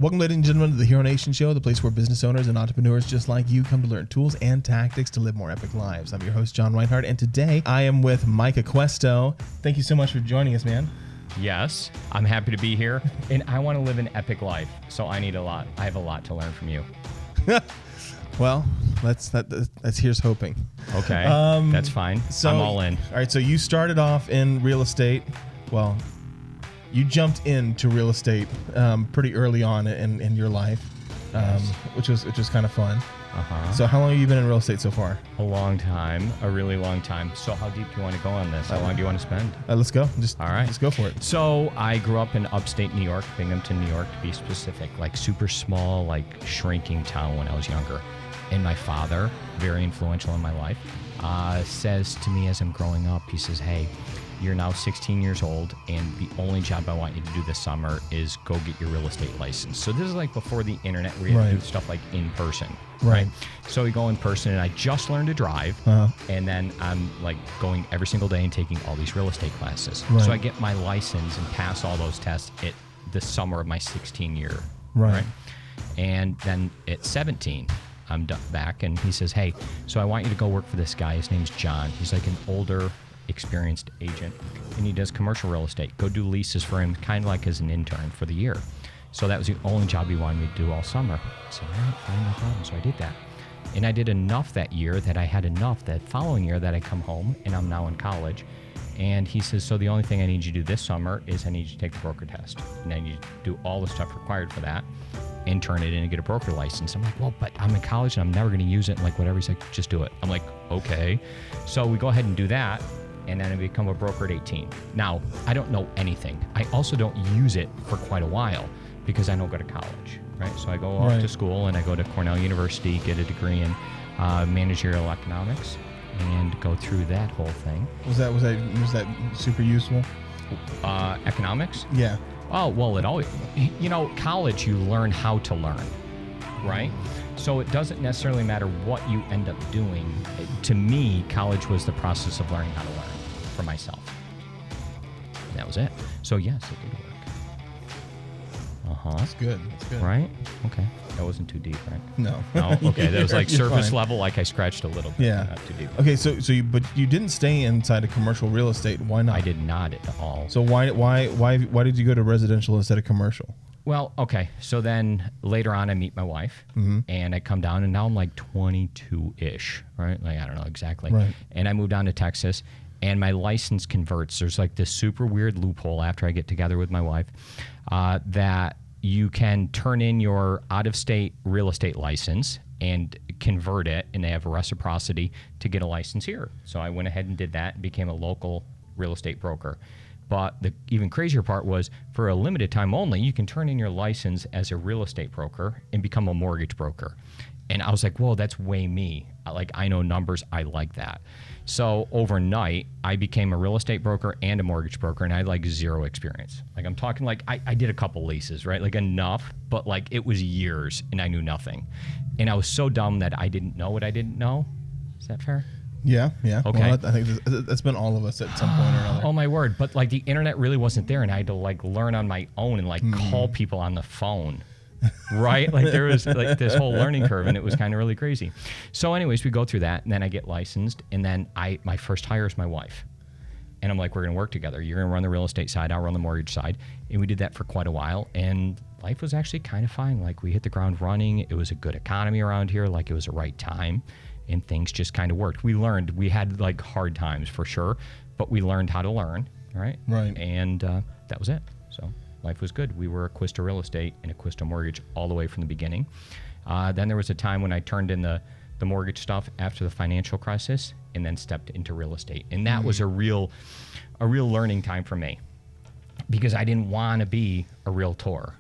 Welcome, ladies and gentlemen, to the Hero Nation Show, the place where business owners and entrepreneurs just like you come to learn tools and tactics to live more epic lives. I'm your host, John Reinhardt, and today I am with Mike Aquesto. Thank you so much for joining us, man. Yes, I'm happy to be here, and I want to live an epic life, so I have a lot to learn from you. Well, that's here's hoping. Okay, that's fine. So, I'm all in. All right, so you started off in real estate. Well, you jumped into real estate pretty early on in your life, which was kind of fun. So how long have you been in real estate so far? A long time, a really long time. So how deep do you want to go on this? How long do you want to spend? Let's go. All right. Let's go for it. So I grew up in upstate New York, Binghamton, New York, to be specific, like super small, like shrinking town when I was younger. And my father, very influential in my life, says to me as I'm growing up, he says, hey, you're now 16 years old, and the only job I want you to do this summer is go get your real estate license. So this is like before the internet, where you had to do stuff like in person. Right. So we go in person, and I just learned to drive, and then I'm like going every single day and taking all these real estate classes. Right. So I get my license and pass all those tests at the summer of my 16 year. Right. And then at 17, I'm back, and he says, hey, so I want you to go work for this guy. His name's John. He's like an older, experienced agent, and he does commercial real estate. Go do leases for him, kind of like as an intern for the year. So that was the only job he wanted me to do all summer. I said, all right, fine, no problem. So I did that. And I did enough that year that I had enough that following year that I come home, and I'm now in college. And he says, so the only thing I need you to do this summer is I need you to take the broker test. And I need you to do all the stuff required for that and turn it in and get a broker license. I'm like, well, but I'm in college and I'm never going to use it. And like, whatever. He's like, just do it. I'm like, okay. So we go ahead and do that. And then I become a broker at 18. Now, I don't know anything. I also don't use it for quite a while because I don't go to college, right? So I go off to school, and I go to Cornell University, get a degree in managerial economics, and go through that whole thing. Was that super useful? Economics? Yeah. Oh, well, it always, college, you learn how to learn, right? So it doesn't necessarily matter what you end up doing. To me, college was the process of learning how to learn for myself. And that was it. So yes, it did work. That's good. Right? Okay. That wasn't too deep, right? No. No? Okay. That was like surface fine. level, like I scratched a little bit. Yeah. Not too deep. Okay, but you didn't stay inside of commercial real estate. Why not? I did not at all. So why did you go to residential instead of commercial? Well, okay. So then later on, I meet my wife, and I come down, and now I'm like 22-ish, right? Like, I don't know exactly. Right. And I moved down to Texas, and my license converts. There's like this super weird loophole after I get together with my wife that you can turn in your out-of-state real estate license and convert it, and they have a reciprocity to get a license here. So I went ahead and did that and became a local real estate broker. But the even crazier part was, for a limited time only, you can turn in your license as a real estate broker and become a mortgage broker. And I was like, whoa, that's way me. Like, I know numbers. I like that. So overnight, I became a real estate broker and a mortgage broker, and I had like zero experience. Like, I'm talking like I did a couple leases, right? Like enough, but like it was years and I knew nothing. And I was so dumb that I didn't know what I didn't know. Is that fair? Yeah. Okay. Well, I think that's been all of us at some point or another. Oh my word. But like the internet really wasn't there, and I had to like learn on my own and like call people on the phone. Right? Like there was like this whole learning curve, and it was kind of really crazy. So anyways, we go through that, and then I get licensed, and then my first hire is my wife. And I'm like, we're going to work together. You're going to run the real estate side, I'll run the mortgage side. And we did that for quite a while, and life was actually kind of fine. Like, we hit the ground running. It was a good economy around here. Like, it was the right time, and things just kind of worked. We learned. We had like hard times for sure, but we learned how to learn, right? Right. And that was it. So life was good. We were Aquesta Real Estate and Aquesta Mortgage all the way from the beginning. Then there was a time when I turned in the mortgage stuff after the financial crisis, and then stepped into real estate. And that was a real learning time for me, because I didn't want to be a realtor,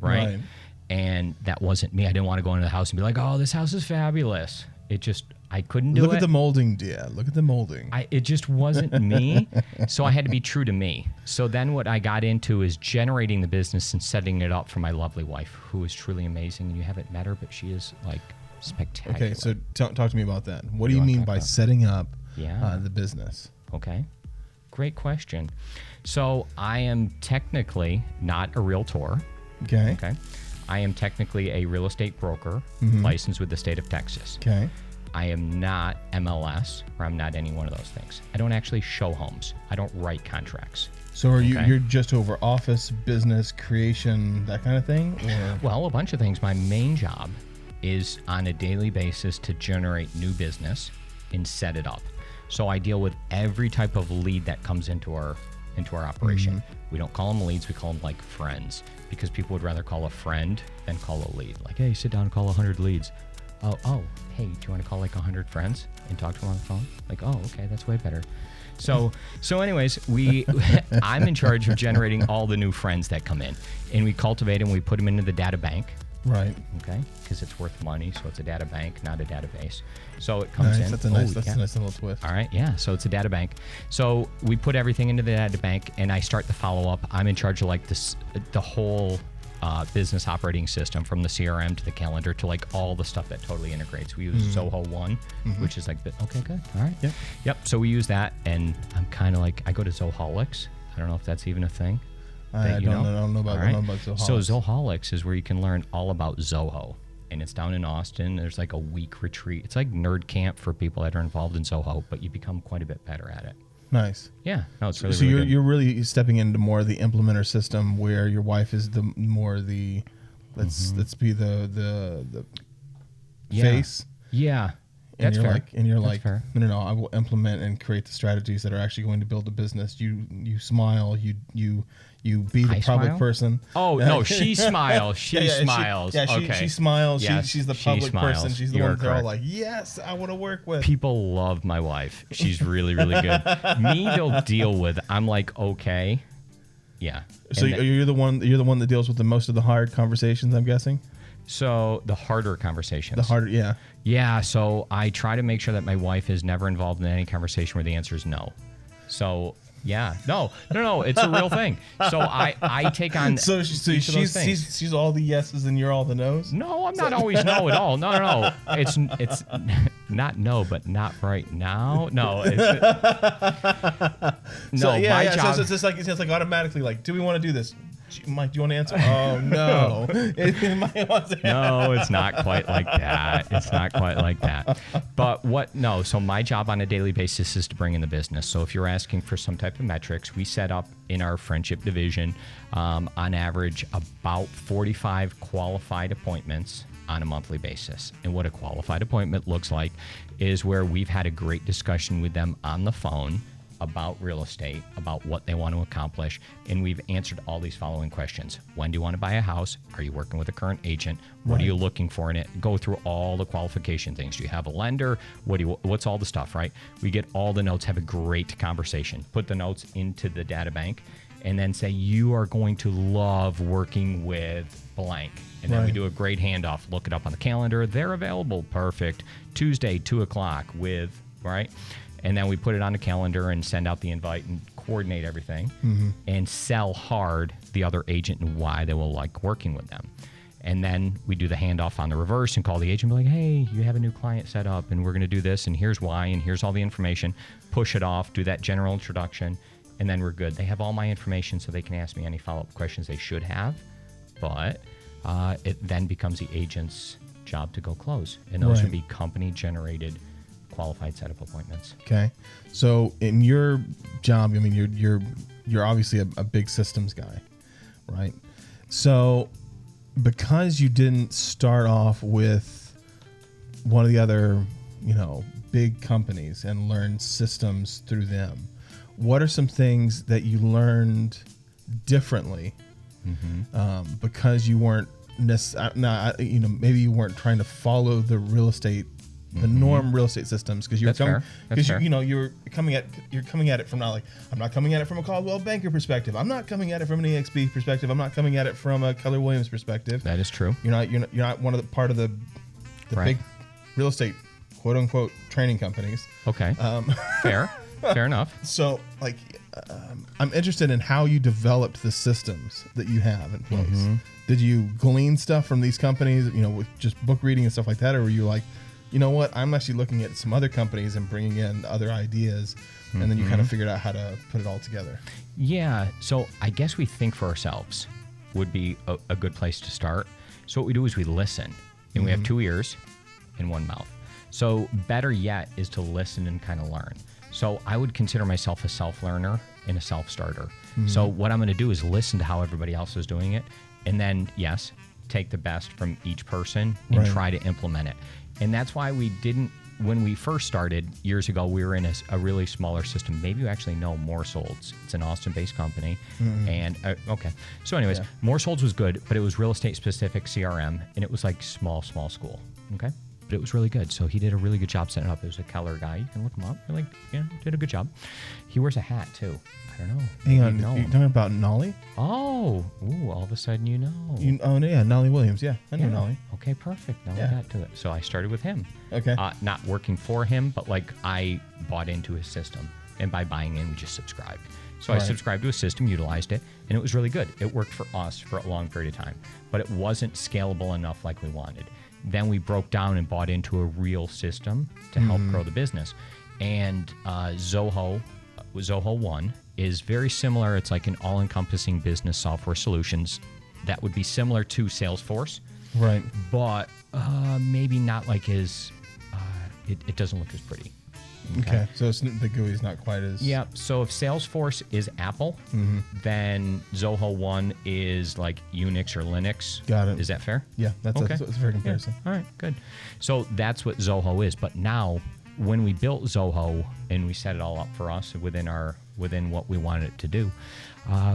right? And that wasn't me. I didn't want to go into the house and be like, oh, this house is fabulous. I couldn't do it. Look at the molding, dear. Look at the molding. It just wasn't me. So I had to be true to me. So then what I got into is generating the business and setting it up for my lovely wife, who is truly amazing. And you haven't met her, but she is like spectacular. Okay, so talk to me about that. What do you mean by setting up the business? Okay, great question. So I am technically not a realtor. Okay. I am technically a real estate broker licensed with the state of Texas. Okay. I am not MLS, or I'm not any one of those things. I don't actually show homes. I don't write contracts. So you're just over office, business, creation, that kind of thing? Or? Well, a bunch of things. My main job is on a daily basis to generate new business and set it up. So I deal with every type of lead that comes into our operation. We don't call them leads, we call them like friends, because people would rather call a friend than call a lead. Like, hey, sit down and call 100 leads. Oh, hey, do you want to call like 100 friends and talk to them on the phone? Like, oh, okay, that's way better. So anyways, I'm in charge of generating all the new friends that come in, and we cultivate them, we put them into the data bank. Right. Okay, because it's worth money, so it's a data bank, not a database. So it comes in. That's a nice little twist. All right, yeah. So it's a data bank. So we put everything into the data bank, and I start the follow up. I'm in charge of like the whole business operating system, from the CRM to the calendar to like all the stuff that totally integrates. We use Zoho One, which is like, okay, good. All right. Yep. So we use that, and I'm kind of like, I go to Zoholics. I don't know if that's even a thing. I don't know about Zoholics. So Zoholics is where you can learn all about Zoho, and it's down in Austin. There's like a week retreat. It's like nerd camp for people that are involved in Zoho, but you become quite a bit better at it. Nice. Yeah. No, it's really, so really good. You're really stepping into more of the implementer system, where your wife is let's be the face. Yeah. And That's fair. You're That's like, fair. no, I will implement and create the strategies that are actually going to build a business. You smile, you be the public person. Oh no, she smiles. She smiles. She smiles. Yes, she's the she public person. smiles. She's the You one are that they're all correct. like, yes, I want to work with. People love my wife. She's really, really good. Me, they'll deal with. I'm like, okay, yeah. So you're the one that deals with the most of the hard conversations, I'm guessing. So the harder conversations. The harder, yeah. Yeah. So I try to make sure that my wife is never involved in any conversation where the answer is no. So. Yeah, no, it's a real thing. So I take on. So she's all the yeses and you're all the nos. No, I'm not always no at all. No. It's not no, but not right now. No. My job. So it's like automatically like, do we want to do this? Mike, do you want to answer? Oh no. No, it's not quite like that. It's not quite like that. But so my job on a daily basis is to bring in the business. So if you're asking for some type of metrics, we set up in our friendship division, on average, about 45 qualified appointments on a monthly basis. And what a qualified appointment looks like is where we've had a great discussion with them on the phone about real estate, about what they want to accomplish, and we've answered all these following questions. When do you want to buy a house? Are you working with a current agent? What are you looking for in it? Go through all the qualification things. Do you have a lender? What's all the stuff, right? We get all the notes, have a great conversation, put the notes into the data bank, and then say, you are going to love working with blank. And then we do a great handoff. Look it up on the calendar. They're available. Perfect. Tuesday, 2:00 with, right? And then we put it on the calendar and send out the invite and coordinate everything and sell hard the other agent and why they will like working with them. And then we do the handoff on the reverse and call the agent and be like, hey, you have a new client set up and we're going to do this and here's why and here's all the information. Push it off, do that general introduction, and then we're good. They have all my information so they can ask me any follow-up questions they should have. But it then becomes the agent's job to go close. And those would be company-generated qualified setup appointments. Okay. So in your job, I mean, you're obviously a big systems guy, right? So because you didn't start off with one of the other, big companies and learn systems through them, what are some things that you learned differently because you weren't maybe you weren't trying to follow the real estate, the norm real estate systems, because you're coming at it from I'm not coming at it from a Caldwell Banker perspective. I'm not coming at it from an EXP perspective. I'm not coming at it from a Keller Williams perspective. That is true. You're not one of the part of the big real estate quote unquote training companies. Okay. Fair enough. So I'm interested in how you developed the systems that you have in place. Did you glean stuff from these companies, with just book reading and stuff like that? Or were you like, you know what, I'm actually looking at some other companies and bringing in other ideas, and then you kind of figured out how to put it all together? Yeah. So I guess we think for ourselves would be a good place to start. So what we do is we listen, and we have 2 ears and 1 mouth. So better yet is to listen and kind of learn. So I would consider myself a self-learner and a self-starter. So what I'm going to do is listen to how everybody else is doing it, and then, yes, take the best from each person and try to implement it. And that's why we didn't, when we first started years ago, we were in a really smaller system. Maybe you actually know Morsolds. It's an Austin-based company. And, okay. So anyways, Morsolds was good, but it was real estate-specific CRM, and it was like small school, okay? But it was really good. So he did a really good job setting it up. It was a Keller guy. You can look him up. Really, did a good job. He wears a hat, too. I don't know. Hang on. You're talking about Nolly? Oh. Ooh, all of a sudden you know. Yeah, Nolly Williams. Yeah, I know Nolly. Okay, perfect. Now we got to it. So I started with him. Okay. Not working for him, but like I bought into his system. And by buying in, we just subscribed. So I subscribed to a system, utilized it, and it was really good. It worked for us for a long period of time, but it wasn't scalable enough like we wanted. Then we broke down and bought into a real system to help grow the business. And Zoho 1 is very similar. It's like an all-encompassing business software solutions that would be similar to Salesforce. Right. But maybe not like as, it doesn't look as pretty. Okay. So the GUI is not quite as... Yeah. So if Salesforce is Apple, then Zoho 1 is like Unix or Linux. Got it. Is that fair? Yeah, that's a fair comparison. Yeah. All right, good. So that's what Zoho is. But now, when we built Zoho and we set it all up for us within what we wanted it to do,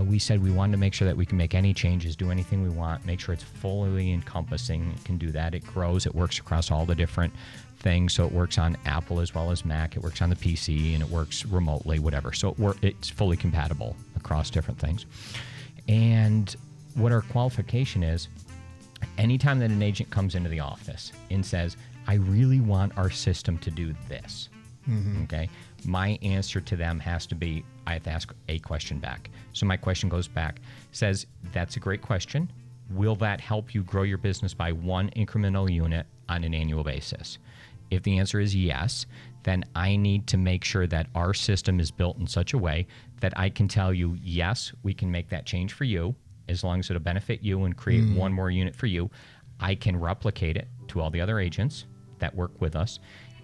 we said we wanted to make sure that we can make any changes, do anything we want, make sure it's fully encompassing. It can do that. It grows. It works across all the different things. So it works on Apple as well as Mac. It works on the PC, and it works remotely, whatever. So it's fully compatible across different things. And what our qualification is, anytime that an agent comes into the office and says, I really want our system to do this, okay, my answer to them has to be, I have to ask a question back. So my question goes back, says, that's a great question. Will that help you grow your business by 1 incremental unit on an annual basis? If the answer is yes, then I need to make sure that our system is built in such a way that I can tell you, yes, we can make that change for you, as long as it'll benefit you and create 1 more unit for you. I can replicate it to all the other agents that work with us,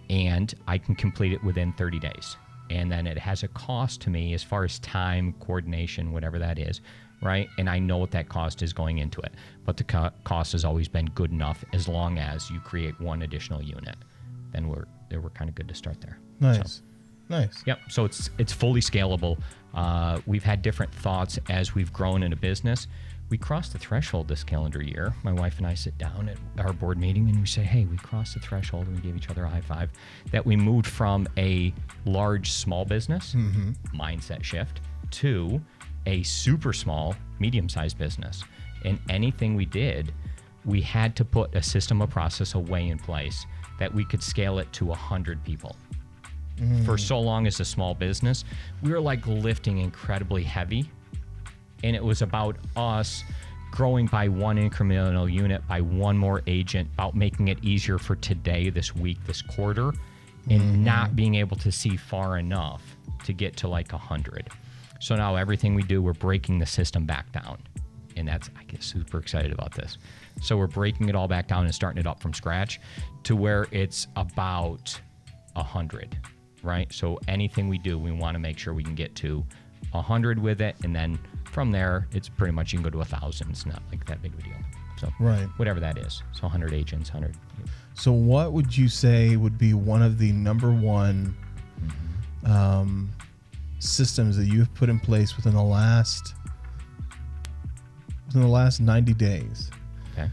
and I can complete it within 30 days. And then it has a cost to me as far as time, coordination, whatever that is, right? And I know what that cost is going into it. But the cost has always been good enough as long as you create 1 additional unit. Then we're kind of good to start there. Nice. So, nice. Yep. So it's fully scalable. We've had different thoughts as we've grown in a business. We crossed the threshold this calendar year. My wife and I sit down at our board meeting and we say, hey, we crossed the threshold, and we gave each other a high five, that we moved from a large small business mindset shift to a super small, medium-sized business. And anything we did, we had to put a system, a process, a way in place that we could scale it to 100 people. For so long as a small business, we were like lifting incredibly heavy. And it was about us growing by 1 incremental unit, by 1 more agent, about making it easier for today, this week, this quarter, and not being able to see far enough to get to like 100. So now everything we do, we're breaking the system back down. And I get super excited about this. So we're breaking it all back down and starting it up from scratch to where it's about 100, right? So anything we do, we want to make sure we can get to 100 with it. And then from there, it's pretty much you can go to 1,000. It's not like that big of a deal. So whatever that is. So 100 agents, 100. So what would you say would be one of the number one systems that you've put in place within the last 90 days? Okay.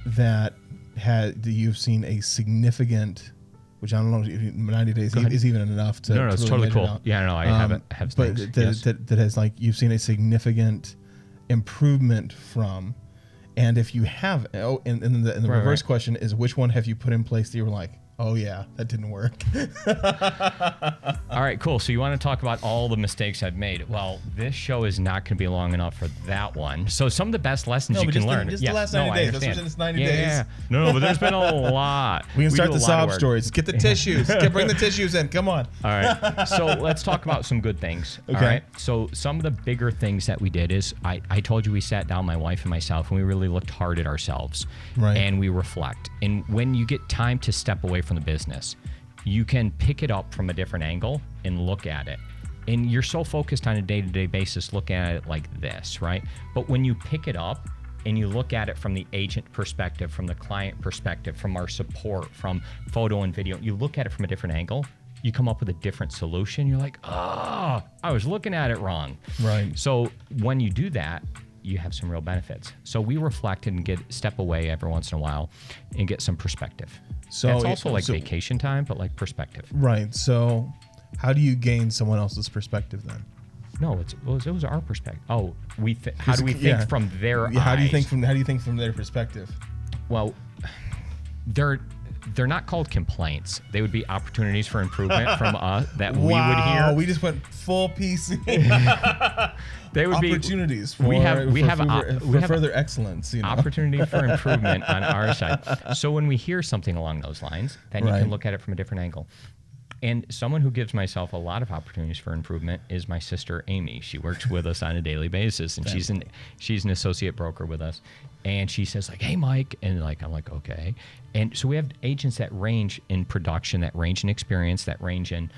That you've seen a significant, which I don't know if 90 days is even enough to. No, it's totally cool. Yeah, no, I have but that has like you've seen a significant improvement from, and if you have, and the reverse question is, which one have you put in place that you were like, Oh yeah, that didn't work. All right, cool. So you want to talk about all the mistakes I've made? Well, this show is not going to be long enough for that one. So some of the best lessons you can learn. Just the last 90 days. That's within 90 days. Yeah. No, but there's been a lot. We can start the sob stories. Get the tissues. Bring the tissues in. Come on. All right. So let's talk about some good things. Okay. All right. So some of the bigger things that we did is I told you we sat down, my wife and myself, and we really looked hard at ourselves. Right. And we reflect. And when you get time to step away from the business, you can pick it up from a different angle and look at it. And you're so focused on a day-to-day basis looking at it like this, right? But when you pick it up and you look at it from the agent perspective, from the client perspective, from our support, from photo and video, you look at it from a different angle, you come up with a different solution. You're like, I was looking at it wrong. Right. So when you do that, you have some real benefits. So we reflect and step away every once in a while and get some perspective. So that's also like vacation time, but like perspective. Right. So how do you gain someone else's perspective then? No, it was our perspective. Oh, how do we think from their eyes? How do you think from their perspective? Well, they're not called complaints. They would be opportunities for improvement from us that we would hear. We just went full PC. They would opportunities be for further excellence. Opportunity for improvement on our side. So when we hear something along those lines, then you can look at it from a different angle. And someone who gives myself a lot of opportunities for improvement is my sister Amy. She works with us on a daily basis, and she's an associate broker with us. And she says like, "Hey, Mike," and like I'm like, "Okay." And so we have agents that range in production, that range in experience, that range in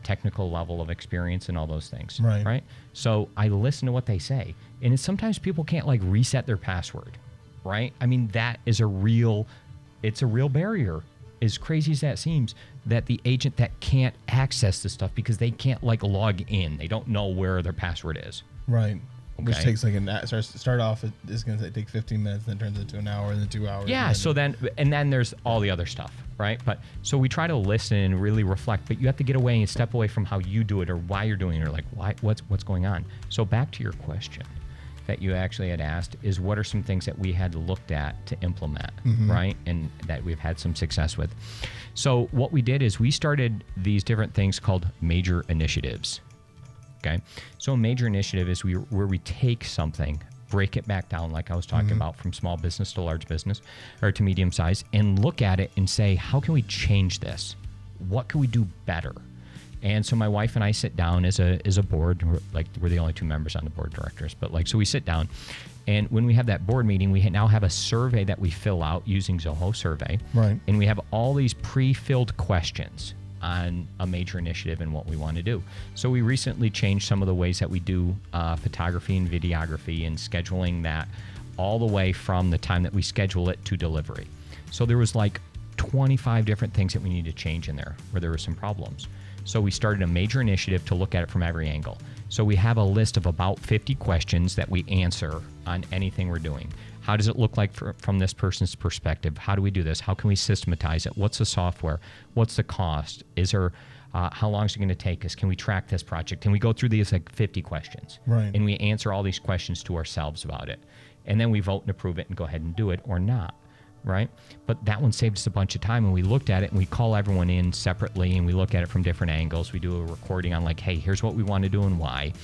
technical level of experience, and all those things. Right. So I listen to what they say, and sometimes people can't like reset their password. Right. I mean, that is it's a real barrier. As crazy as that seems, that the agent that can't access the stuff because they can't like log in, they don't know where their password is. Right. Okay. Which takes like start off. It's going to take 15 minutes, then turns into an hour, and then 2 hours. Yeah. So then there's all the other stuff, right? But so we try to listen and really reflect, but you have to get away and step away from how you do it or why you're doing it or like what's going on. So back to your question that you actually had asked is what are some things that we had looked at to implement, right? And that we've had some success with. So what we did is we started these different things called major initiatives, okay? So a major initiative is where we take something, break it back down like I was talking about from small business to large business or to medium size and look at it and say, how can we change this? What can we do better? And so my wife and I sit down as a board, we're the only two members on the board of directors, but so we sit down, and when we have that board meeting, we now have a survey that we fill out using Zoho Survey, right? And we have all these pre-filled questions on a major initiative and what we want to do. So we recently changed some of the ways that we do photography and videography and scheduling that all the way from the time that we schedule it to delivery. So there was like 25 different things that we need to change in there where there were some problems. So we started a major initiative to look at it from every angle. So we have a list of about 50 questions that we answer on anything we're doing. How does it look like from this person's perspective? How do we do this? How can we systematize it? What's the software? What's the cost? Is there, how long is it going to take us? Can we track this project? And we go through these like 50 questions. Right. And we answer all these questions to ourselves about it. And then we vote and approve it and go ahead and do it or not. Right? But that one saved us a bunch of time, and we looked at it and we call everyone in separately and we look at it from different angles. We do a recording on like, hey, here's what we want to do and why,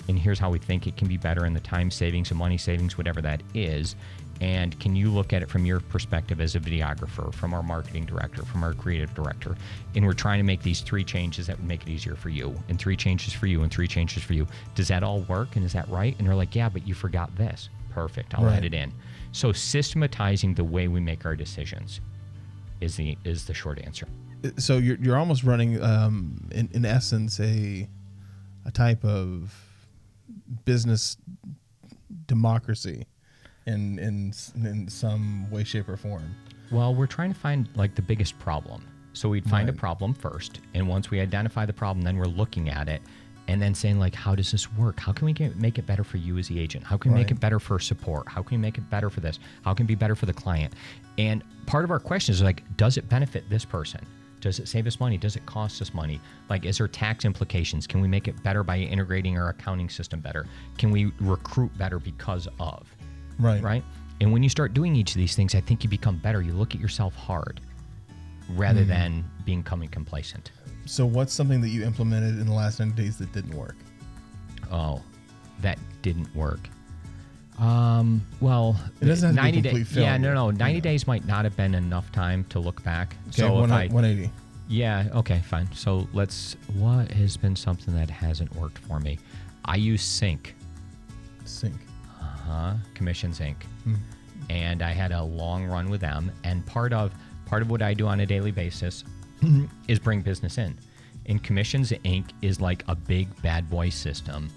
and here's how we think it can be better and the time savings and money savings, whatever that is. And can you look at it from your perspective as a videographer, from our marketing director, from our creative director? And we're trying to make these 3 changes that would make it easier for you, and 3 changes for you, and 3 changes for you. Does that all work? And is that right? And they're like, yeah, but you forgot this. Perfect. I'll add it in. So systematizing the way we make our decisions is the short answer. So you're almost running, in essence, a type of business democracy in some way, shape, or form. Well, we're trying to find like the biggest problem. So we'd find a problem first, and once we identify the problem, then we're looking at it. And then saying like, how does this work? How can we make it better for you as the agent? How can we make it better for support? How can we make it better for this? How can it be better for the client? And part of our question is like, does it benefit this person? Does it save us money? Does it cost us money? Like, is there tax implications? Can we make it better by integrating our accounting system better? Can we recruit better because of? Right. Right? And when you start doing each of these things, I think you become better. You look at yourself hard. rather than becoming complacent. So what's something that you implemented in the last 90 days that didn't work? Oh, that didn't work. Well, it doesn't have 90 to be complete failure. Yeah, no. 90 days might not have been enough time to look back. Okay, so 180. Yeah, okay, fine. So what has been something that hasn't worked for me? I use Sync. Commissions Inc. And I had a long run with them. And part of what I do on a daily basis is bring business in. And Commissions Inc. is like a big bad boy system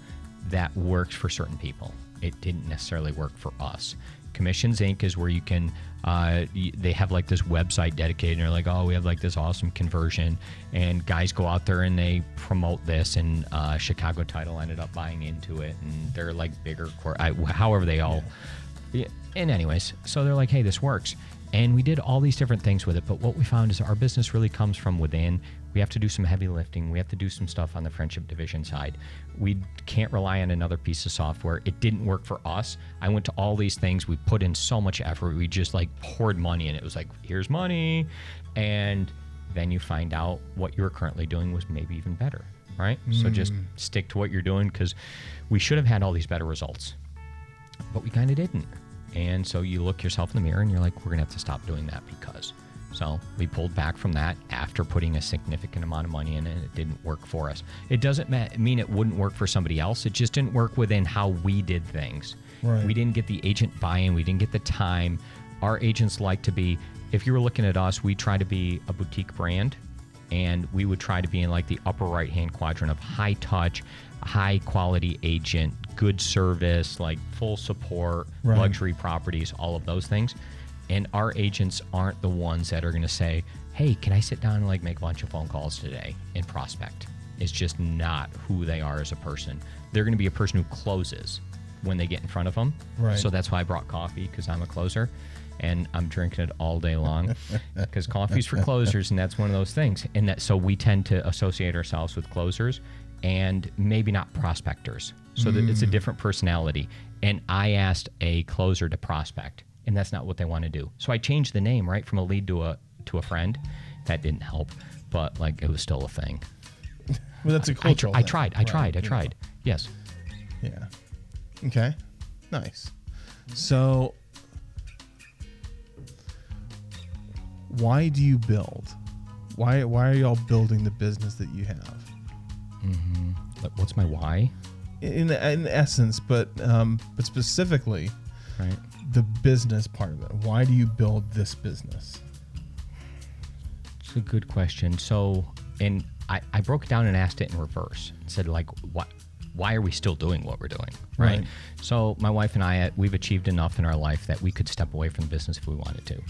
that works for certain people. It didn't necessarily work for us. Commissions Inc. is where you can, they have like this website dedicated, and they're like, oh, we have like this awesome conversion, and guys go out there and they promote this, and Chicago Title ended up buying into it, and they're like bigger, however they all, and anyways, so they're like, hey, this works. And we did all these different things with it, but what we found is our business really comes from within. We have to do some heavy lifting. We have to do some stuff on the friendship division side. We can't rely on another piece of software. It didn't work for us. I went to all these things. We put in so much effort. We just like poured money in. It was like, here's money. And then you find out what you're currently doing was maybe even better, right? So just stick to what you're doing, because we should have had all these better results, but we kind of didn't. And so you look yourself in the mirror and you're like, we're going to have to stop doing that because. So we pulled back from that after putting a significant amount of money in, and it didn't work for us. It doesn't mean it wouldn't work for somebody else. It just didn't work within how we did things. Right. We didn't get the agent buy-in. We didn't get the time. Our agents like to be, if you were looking at us, we try to be a boutique brand, and we would try to be in like the upper right-hand quadrant of high touch, high quality agent, good service, like full support, luxury properties, all of those things. And our agents aren't the ones that are going to say, hey, can I sit down and like make a bunch of phone calls today and prospect? It's just not who they are as a person. They're going to be a person who closes when they get in front of them. Right. So that's why I brought coffee, because I'm a closer and I'm drinking it all day long, because coffee's for closers, and that's one of those things. And that, so we tend to associate ourselves with closers and maybe not prospectors. So that it's a different personality. And I asked a closer to prospect, and that's not what they want to do. So I changed the name, right, from a lead to a friend. That didn't help, but like it was still a thing. Well, that's a cultural I tried. Yes. Yeah. Okay. Nice. So why do you build? Why are y'all building the business that you have? What's my why? In essence, but specifically, right, the business part of it. Why do you build this business? It's a good question. So, and I broke it down and asked it in reverse. And said, like, why are we still doing what we're doing, right? So my wife and I, we've achieved enough in our life that we could step away from the business if we wanted to.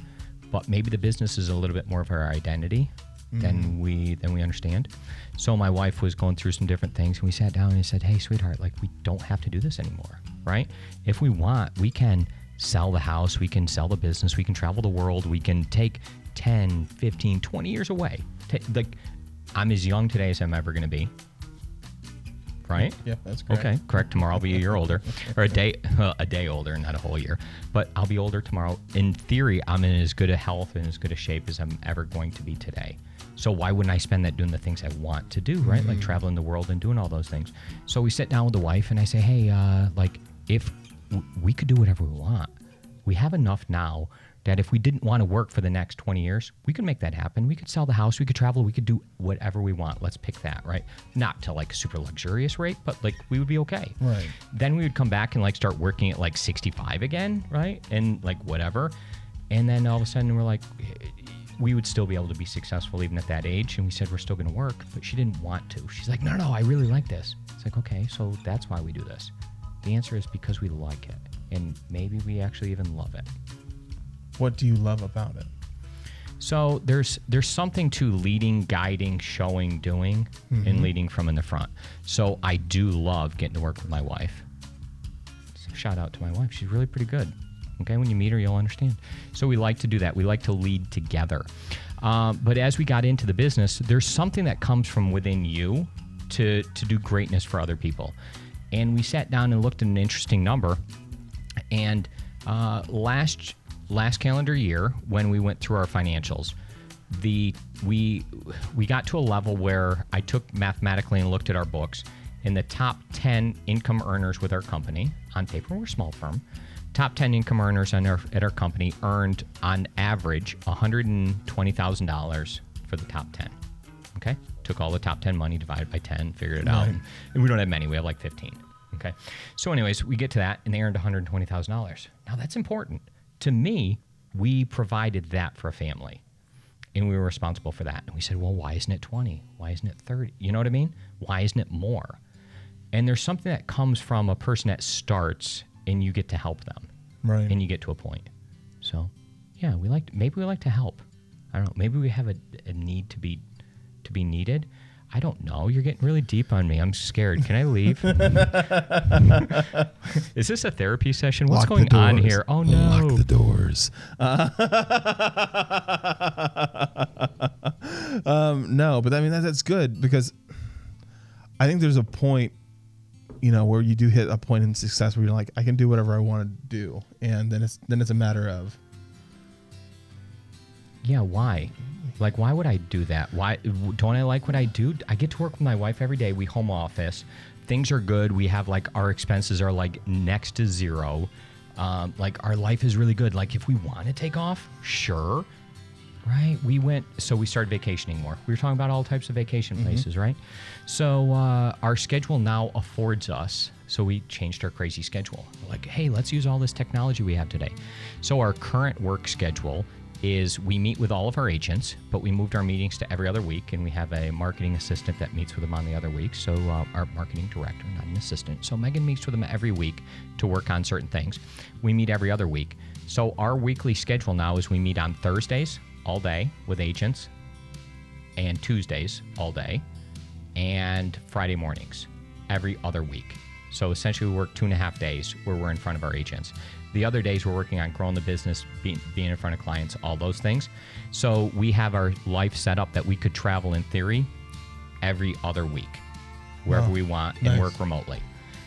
But maybe the business is a little bit more of our identity than we understand. So my wife was going through some different things, and we sat down and said, hey, sweetheart, like, we don't have to do this anymore, right? If we want, we can sell the house, we can sell the business, we can travel the world, we can take 10, 15, 20 years away. Like, I'm as young today as I'm ever going to be, right? Yep, that's correct. Okay, correct. Tomorrow I'll be a year older, or a day older, not a whole year, but I'll be older tomorrow. In theory, I'm in as good a health and as good a shape as I'm ever going to be today. So why wouldn't I spend that doing the things I want to do, right? Like traveling the world and doing all those things. So we sit down with the wife and I say, hey, like, if we could do whatever we want, we have enough now that if we didn't want to work for the next 20 years, we could make that happen. We could sell the house, we could travel, we could do whatever we want. Let's pick that, right? Not to like a super luxurious rate, but like we would be okay. Right. Then we would come back and like start working at like 65 again, right? And like whatever. And then all of a sudden we're like, we would still be able to be successful even at that age. And we said, we're still going to work, but she didn't want to. She's like, no, I really like this. It's like, okay, so that's why we do this. The answer is because we like it. And maybe we actually even love it. What do you love about it? So there's something to leading, guiding, showing, doing, and leading from in the front. So I do love getting to work with my wife. So shout out to my wife. She's really pretty good. Okay, when you meet her, you'll understand. So we like to do that. We like to lead together. But as we got into the business, there's something that comes from within you to do greatness for other people. And we sat down and looked at an interesting number. And last calendar year, when we went through our financials, we got to a level where I took mathematically and looked at our books, and the top 10 income earners with our company, on paper we're a small firm, top 10 income earners at our company earned on average $120,000 for the top 10. Okay, took all the top 10 money, divided by 10, figured it out, and we don't have many, we have like 15. Okay, so anyways, we get to that, and they earned $120,000. Now that's important to me. We provided that for a family, and we were responsible for that. And we said, well, why isn't it 20? Why isn't it 30? You know what I mean? Why isn't it more? And there's something that comes from a person that starts, and you get to help them, right? And you get to a point. So, yeah, maybe we like to help. I don't know. Maybe we have a need to be needed. I don't know. You're getting really deep on me. I'm scared. Can I leave? Is this a therapy session? What's going on here? Oh no! Lock the doors. No, but I mean that's good, because I think there's a point, where you do hit a point in success where you're like, I can do whatever I want to do, and then it's a matter of, yeah, why? Like, why would I do that? Why don't I like what I do? I get to work with my wife every day. We home office. Things are good. We have our expenses are next to zero. Our life is really good. Like, if we want to take off, sure. Right? We started vacationing more. We were talking about all types of vacation places, right? So our schedule now affords us. So we changed our crazy schedule. Like, hey, let's use all this technology we have today. So our current work schedule is we meet with all of our agents, but we moved our meetings to every other week, and we have a marketing assistant that meets with them on the other week. So our marketing director, not an assistant. So Megan meets with them every week to work on certain things. We meet every other week. So our weekly schedule now is we meet on Thursdays all day with agents, and Tuesdays all day, and Friday mornings every other week. So essentially we work 2.5 days where we're in front of our agents. The other days we're working on growing the business, being in front of clients, all those things. So we have our life set up that we could travel in theory every other week, wherever we want, and work remotely.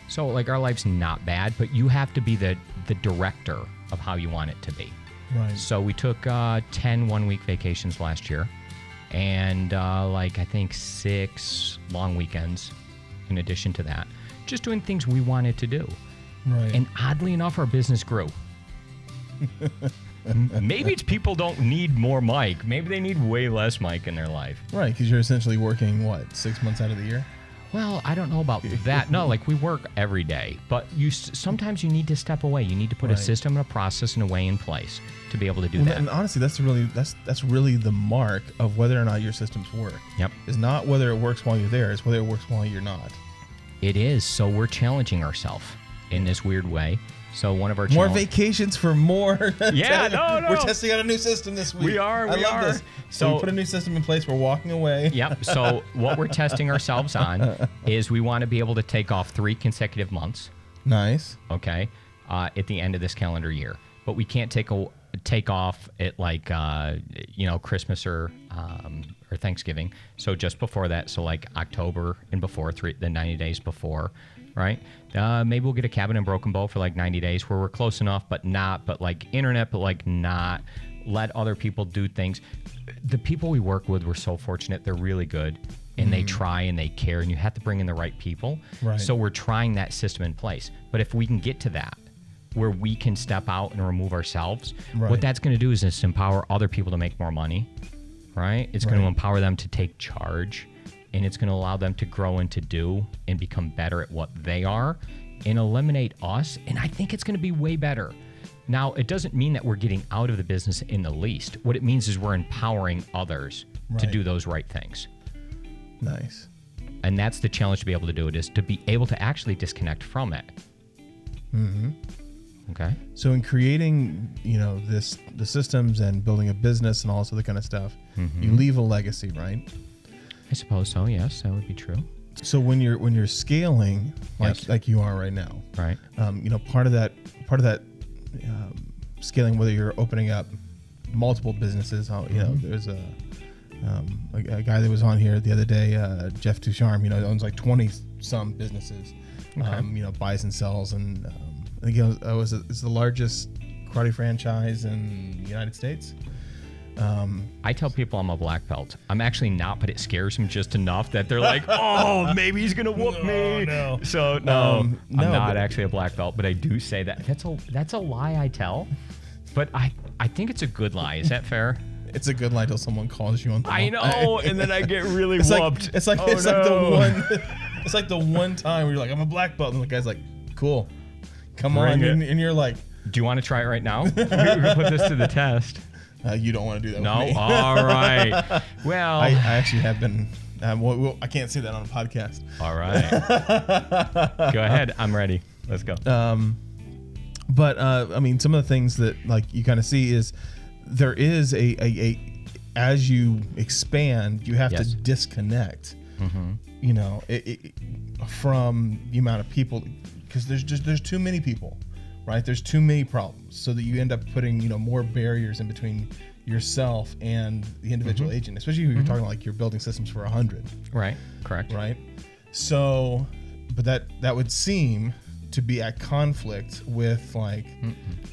So our life's not bad, but you have to be the director of how you want it to be. Right. So we took 10 one-week vacations last year, and I think 6 long weekends in addition to that, just doing things we wanted to do. Right. And oddly enough, our business grew. Maybe it's people don't need more Mike. Maybe they need way less Mike in their life. Right, because you're essentially working, 6 months out of the year? Well, I don't know about that. No, we work every day. But sometimes you need to step away. You need to put a system and a process and a way in place to be able to do that. And honestly, that's really the mark of whether or not your systems work. Yep. It's not whether it works while you're there. It's whether it works while you're not. It is. So we're challenging ourselves in this weird way. So one of our more vacations for more. Yeah, no. We're testing out a new system this week. We are. I love this. So we put a new system in place. We're walking away. Yep. So what we're testing ourselves on is we want to be able to take off 3 consecutive months. Nice. Okay. At the end of this calendar year, but we can't take off at Christmas or Thanksgiving. So just before that. So October and before the 90 days before. Right? Maybe we'll get a cabin in Broken Bow for 90 days where we're close enough, but not, but internet, but not. Let other people do things. The people we work with, we're so fortunate. They're really good, and they try and they care, and you have to bring in the right people. Right. So we're trying that system in place. But if we can get to that, where we can step out and remove ourselves, what that's going to do is just empower other people to make more money, right? It's going to empower them to take charge. And it's going to allow them to grow and to do and become better at what they are and eliminate us. And I think it's going to be way better. Now, it doesn't mean that we're getting out of the business in the least. What it means is we're empowering others to do those right things. Nice. And that's the challenge to be able to do it, is to be able to actually disconnect from it. Mm-hmm. Okay. So in creating, the systems and building a business and all this other kind of stuff, you leave a legacy, right? I suppose so. Yes, that would be true. So when you're scaling like you are right now, right? Part of that scaling, whether you're opening up multiple businesses, there's a guy that was on here the other day, Jeff Ducharme, owns 20 some businesses, buys and sells, and I think it's the largest karate franchise in the United States. I tell people I'm a black belt. I'm actually not, but it scares them just enough that they're like, oh, maybe he's going to whoop me. No. So, no, I'm not but actually a black belt, but I do say that. That's a lie I tell, but I think it's a good lie. Is that fair? It's a good lie till someone calls you on the I know, and then I get really it's whooped. It's like the one time where you're like, I'm a black belt, and the guy's like, cool, come Bring on, it. and you're like, Do you want to try it right now? we can put this to the test. you don't want to do that. No? with me. All right. Well, I actually have been. I can't say that on a podcast. all right. Go ahead. I'm ready. Let's go. But I mean, some of the things that like you kind of see is there is a as you expand, you have Yes. to disconnect. You know, from the amount of people, because there's too many people, right? There's too many problems, so that you end up putting more barriers in between yourself and the individual agent, especially when you're talking like you're building systems for 100, Right. Correct. right? So, but that would seem to be at conflict with like,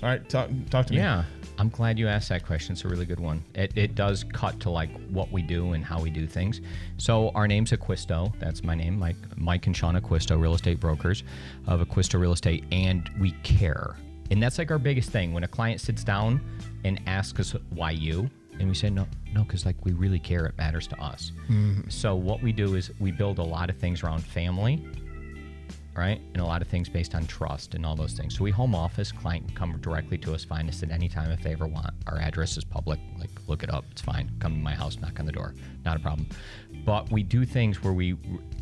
all right, talk to me. Yeah. I'm glad you asked that question. It's a really good one. It does cut to like what we do and how we do things. So our name's Acquisto. That's my name, Mike and Sean Acquisto, real estate brokers of Acquisto Real Estate, and we care. And that's like our biggest thing. When a client sits down and asks us why you, and we say no, because like we really care. It matters to us. So what we do is we build a lot of things around family, right? And a lot of things based on trust and all those things. So we home office, client can come directly to us, find us at any time if they ever want. Our address is public, like look it up, it's fine. Come to my house, knock on the door, not a problem. But we do things where we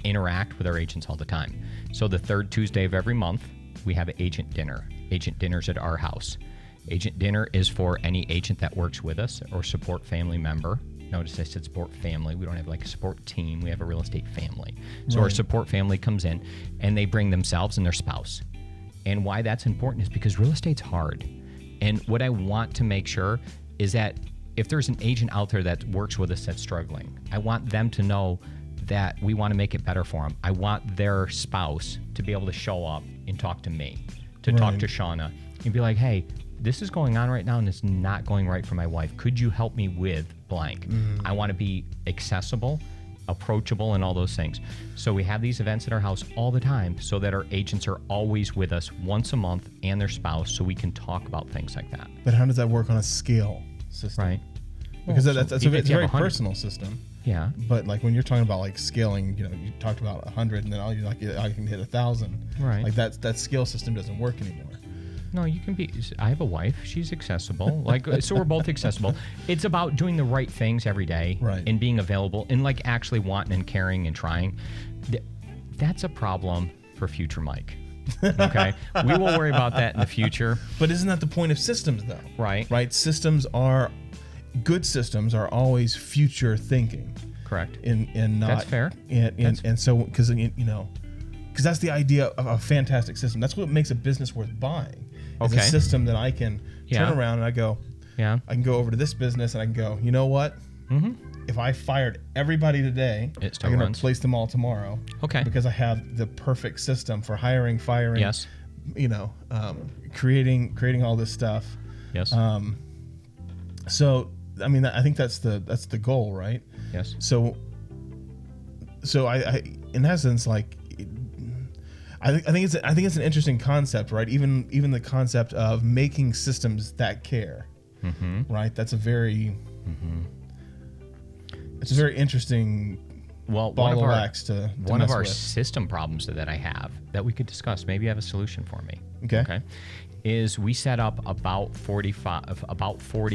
interact with our agents all the time. So the third Tuesday of every month, we have an agent dinner. Agent dinner's at our house. Agent dinner is for any agent that works with us or support family member. Notice I said support family. We don't have like a support team. We have a real estate family. So our support family comes in and they bring themselves and their spouse. And why that's important is because real estate's hard. And what I want to make sure is that if there's an agent out there that works with us that's struggling, I want them to know that we want to make it better for them. I want their spouse to be able to show up and talk to me, to talk to Shauna and be like, hey, this is going on right now and it's not going right for my wife. Could you help me with blank? I want to be accessible, approachable, and all those things. So we have these events at our house all the time so that our agents are always with us once a month and their spouse so we can talk about things like that. But how does that work on a scale system? Right. Because Well, that's so a even if you have very 100 personal system. Yeah. But like when you're talking about like scaling, you talked about 100, and then all you're like, I can hit 1,000. Right. Like that scale system doesn't work anymore. No, you can be. I have a wife. She's accessible. Like, so we're both accessible. It's about doing the right things every day, Right. and being available, and like actually wanting and caring and trying. That's a problem for future Mike. Okay, we will worry about that in the future. But isn't that the point of systems, though? Right. Right. Good systems are always future thinking. Correct. And not. That's fair. And so because that's the idea of a fantastic system. That's what makes a business worth buying. Is Okay. a system that I can Yeah. turn around and I go, Yeah. I can go over to this business and I can go, you know what? If I fired everybody today, It still I can runs. replace them all tomorrow. Okay. Because I have the perfect system for hiring, firing. Yes. Creating all this stuff. Yes. So I mean, I think that's the goal, right? Yes. So I in essence, like, I think it's an interesting concept, right? Even the concept of making systems that care, right? That's a very it's a very interesting Well, ball one of of our wax to one of mess our with. system problems that I have that we could discuss. Maybe you have a solution for me. Okay. Is we set up about 40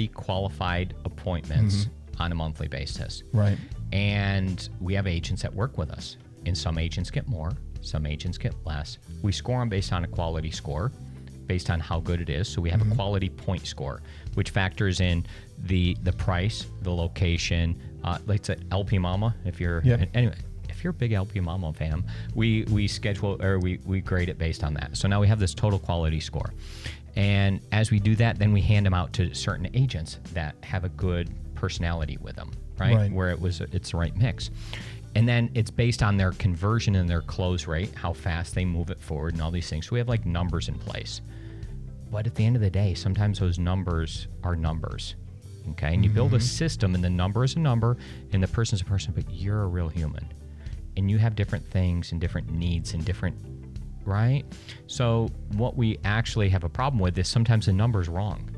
qualified appointments on a monthly basis. Right. And we have agents that work with us. And some agents get more, some agents get less. We score them based on a quality score, based on how good it is. So we have a quality point score, which factors in the price, the location. Like it's an LP Mama. If you're anyway, if you're a big LP Mama fan, we schedule or we grade it based on that. So now we have this total quality score. And as we do that, then we hand them out to certain agents that have a good personality with them, right? Where it's the right mix. And then it's based on their conversion and their close rate, how fast they move it forward and all these things. So we have like numbers in place. But at the end of the day, sometimes those numbers are numbers. Okay, and you build a system, and the number is a number, and the person's a person, but you're a real human, and you have different things and different needs and different, right? So what we actually have a problem with is sometimes the number's wrong.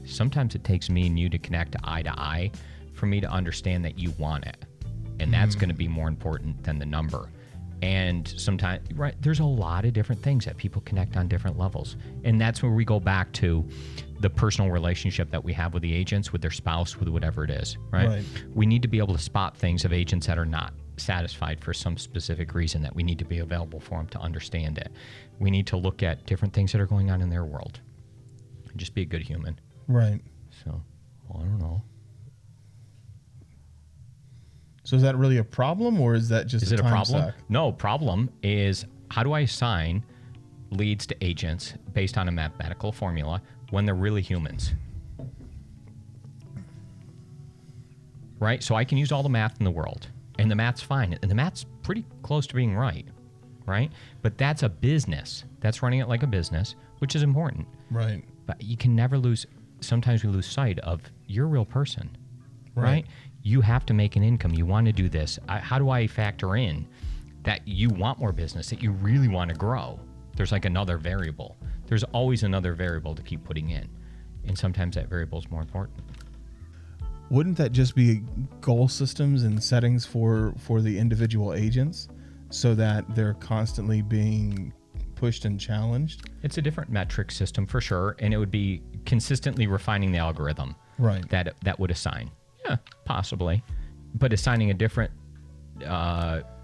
Sometimes it takes me and you to connect eye to eye for me to understand that you want it, and that's going to be more important than the number. And sometimes, right, there's a lot of different things that people connect on different levels. And that's where we go back to the personal relationship that we have with the agents, with their spouse, with whatever it is, right? We need to be able to spot things of agents that are not satisfied for some specific reason, that we need to be available for them to understand it. We need to look at different things that are going on in their world and just be a good human. Right. So, well, I don't know. So is that really a problem, or is that just a time problem? suck? No, problem is, how do I assign leads to agents based on a mathematical formula when they're really humans? Right? So I can use all the math in the world, and the math's fine, and the math's pretty close to being right? But that's a business. That's running it like a business, which is important. Right. But you can never lose, sometimes we lose sight of you're a real person, right? You have to make an income. You want to do this. How do I factor in that you want more business, that you really want to grow? There's like another variable. There's always another variable to keep putting in. And sometimes that variable is more important. Wouldn't that just be goal systems and settings for the individual agents so that they're constantly being pushed and challenged? It's a different metric system for sure. And it would be consistently refining the algorithm that would assign. Yeah, possibly. But assigning a different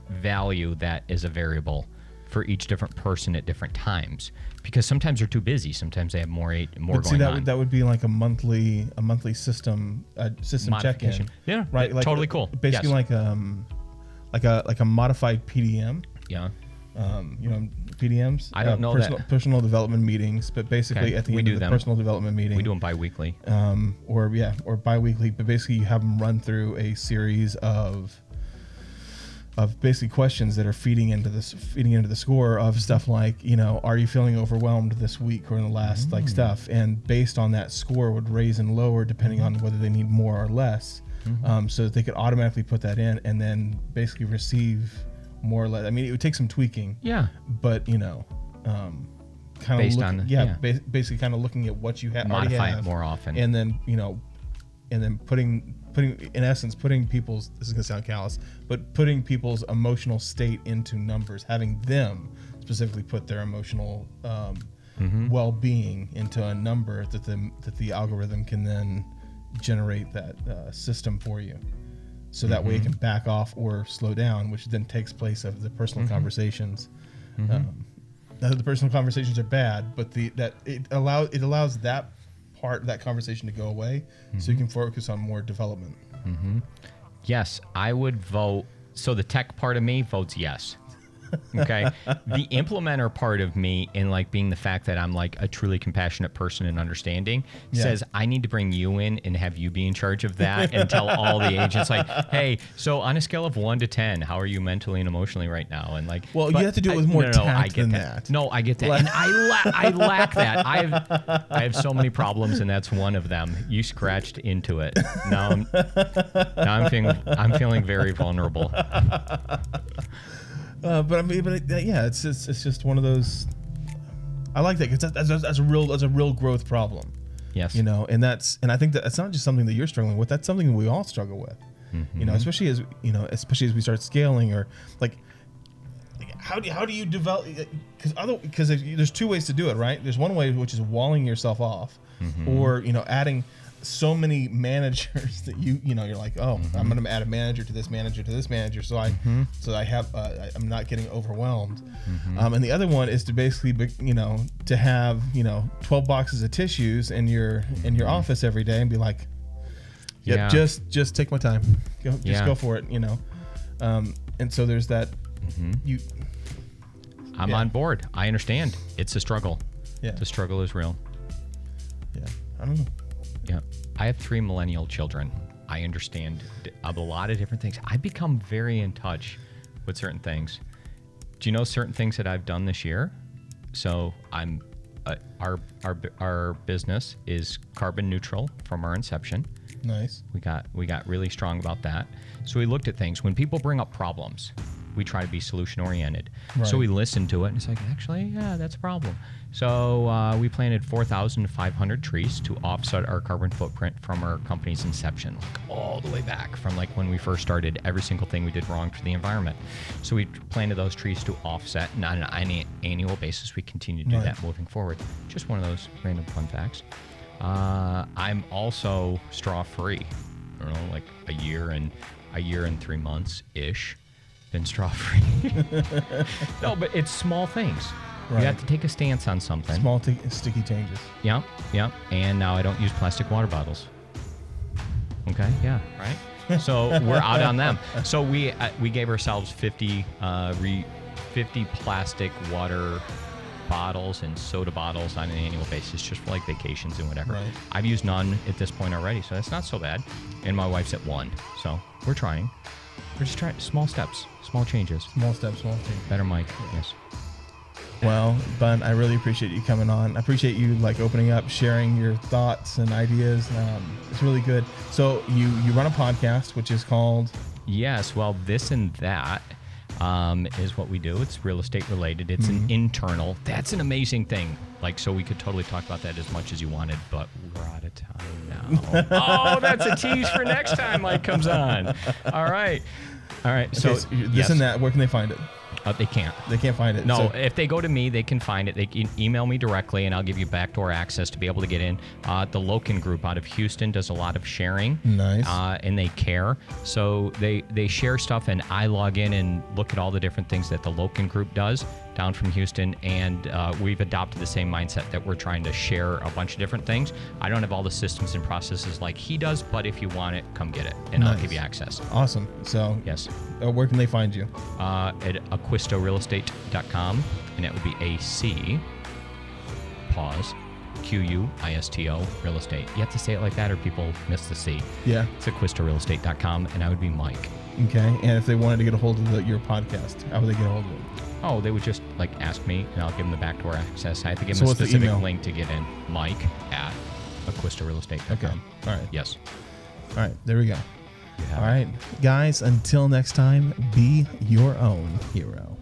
value that is a variable for each different person at different times, because sometimes they're too busy. Sometimes they have more going on. That would be like a monthly system check-in. Yeah, right. Like, totally cool. Basically, like a modified PDM. Yeah. PDMs. I don't know personal development meetings, but basically at the end of the personal development meeting, we do them bi-weekly. Or bi-weekly, but basically you have them run through a series of basically questions that are feeding into the score of stuff like, are you feeling overwhelmed this week or in the last like stuff, and based on that score would raise and lower depending on whether they need more or less, so that they could automatically put that in and then basically receive more or less. I mean, it would take some tweaking. Yeah. But kind of basically kind of looking at what you already have. Modify it more often. And then putting in essence people's, this is gonna sound callous, but putting people's emotional state into numbers, having them specifically put their emotional well-being into a number that the algorithm can then generate that system for you. So that way it can back off or slow down, which then takes place of the personal conversations. The personal conversations are bad, but it allows that conversation to go away, so you can focus on more development. Yes, I would vote. So the tech part of me votes yes. Okay. The implementer part of me, in like being the fact that I'm like a truly compassionate person and understanding, says I need to bring you in and have you be in charge of that and tell all the agents like, hey, so on a scale of 1 to 10, how are you mentally and emotionally right now? And like, well, you have to do it with more tact I get than that. No, I get that, and I lack that. I have so many problems, and that's one of them. You scratched into it. Now I'm feeling very vulnerable. It's just one of those. I like that because that's a real growth problem. Yes. And I think that it's not just something that you're struggling with. That's something that we all struggle with. Especially as we start scaling, or like, how do you develop? Because there's two ways to do it, right? There's one way, which is walling yourself off, or adding so many managers that you're like, oh, I'm going to add a manager to this manager to this manager, so I'm not getting overwhelmed. And the other one is to basically to have 12 boxes of tissues in your office every day and be like, just take my time, go for it, and so there's that. I'm on board. I understand. It's a struggle. Yeah, the struggle is real. Yeah, I don't know. Yeah, I have 3 millennial children. I understand a lot of different things. I've become very in touch with certain things. Do you know certain things that I've done this year? So I'm our business is carbon neutral from our inception. Nice. We got really strong about that. So we looked at things. When people bring up problems, we try to be solution oriented. Right. So we listened to it, and it's like, actually, yeah, that's a problem. So we planted 4,500 trees to offset our carbon footprint from our company's inception, like all the way back from like when we first started, every single thing we did wrong for the environment. So we planted those trees to offset, and on an annual basis, we continue to do that moving forward. Just one of those random fun facts. I'm also straw free. I don't know, like a year and 3 months ish. Been straw free. No, but it's small things. Right. You have to take a stance on something. Small sticky changes. Yep. And now I don't use plastic water bottles. Okay. Yeah. Right. So we're out on them. So we gave ourselves 50 plastic water bottles and soda bottles on an annual basis, just for like vacations and whatever. Right. I've used none at this point already, so that's not so bad. And my wife's at 1, so we're trying. We're just trying small steps, small changes. Small steps, small changes. Better Mike, yes. Well, Bun, I really appreciate you coming on. I appreciate you like opening up, sharing your thoughts and ideas. It's really good. So you run a podcast, which is called? Yes. Well, This and That is what we do. It's real estate related. It's an internal. That's an amazing thing. Like, so we could totally talk about that as much as you wanted, but we're out of time now. Oh, that's a tease for next time Mike comes on. All right. So This and That, where can they find it? They can't. They can't find it. No, So, if they go to me, they can find it. They can email me directly, and I'll give you backdoor access to be able to get in. The Loken Group out of Houston does a lot of sharing. Nice. And they care. So they share stuff, and I log in and look at all the different things that the Loken Group does down from Houston, and we've adopted the same mindset that we're trying to share a bunch of different things. I don't have all the systems and processes like he does, but if you want it, come get it, and I'll give you access. Awesome. So yes. Where can they find you? At aquistorealestate.com, and that would be AC, pause, Q-U-I-S-T-O, real estate. You have to say it like that or people miss the C. Yeah. It's aquistorealestate.com, and I would be Mike. Okay. And if they wanted to get a hold of your podcast, how would they get a hold of it? Oh, they would just like ask me, and I'll give them the backdoor access. I have to give So them a what's the specific email? link to get in. Mike at aquistorealestate.com. Okay. All right. Yes. All right. There we go. You have All it. right. Guys, until next time, be your own hero.